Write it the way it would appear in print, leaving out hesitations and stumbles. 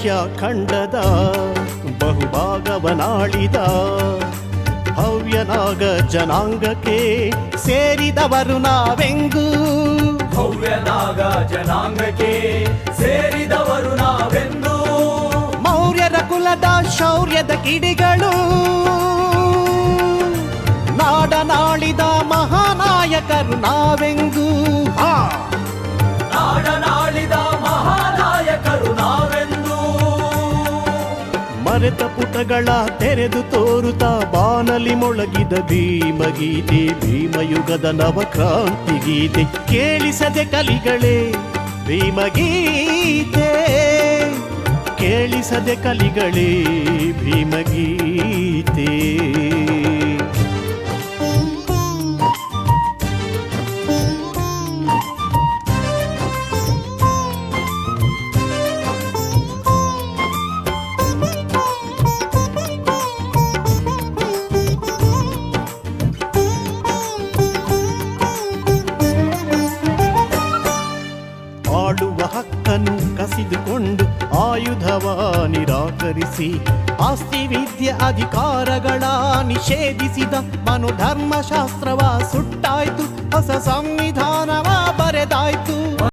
Asia ಖಂಡದ ಬಹುಭಾಗವನಾಳಿದ ಭವ್ಯನಾಗ ಜನಾಂಗಕ್ಕೆ ಸೇರಿದವರು ನಾವೆಂಗೂ. ಭವ್ಯನಾಗ ಜನಾಂಗಕ್ಕೆ ಸೇರಿದವರು ನಾವೆಂದು. ಮೌರ್ಯರ ಕುಲದ ಶೌರ್ಯದ ಕಿಡಿಗಳು, ನಾಡನಾಳಿದ ಮಹಾನಾಯಕರು ನಾವೆಂಗೂ. ನಾಡನಾಳಿದ ಮಹಾನಾಯಕರು ನಾವೆಂದು. ಮರೆತ ಪುಟಗಳ ತೆರೆದು ತೋರುತ್ತಾ ಬಾನಲಿ ಮೊಳಗಿದ ಭೀಮಗೀತೆ, ಭೀಮಯುಗದ ನವಕ್ರಾಂತಿ ಗೀತೆ ಕೇಳಿಸದೆ ಕಲಿಗಳೇ ಭೀಮಗೀತೆ, ಕೇಳಿಸದೆ ಕಲಿಗಳೇ ಭೀಮಗೀತೆ. ಆಳುವ ಹಕ್ಕನ್ನು ಕಸಿದುಕೊಂಡು ಆಯುಧವ ನಿರಾಕರಿಸಿ ಆಸ್ತಿ ವಿದ್ಯೆ ಅಧಿಕಾರಗಳ ನಿಷೇಧಿಸಿದ ಮನುಧರ್ಮಶಾಸ್ತ್ರವ ಸುಟ್ಟಾಯ್ತು, ಹೊಸ ಸಂವಿಧಾನವ ಬರೆದಾಯ್ತು.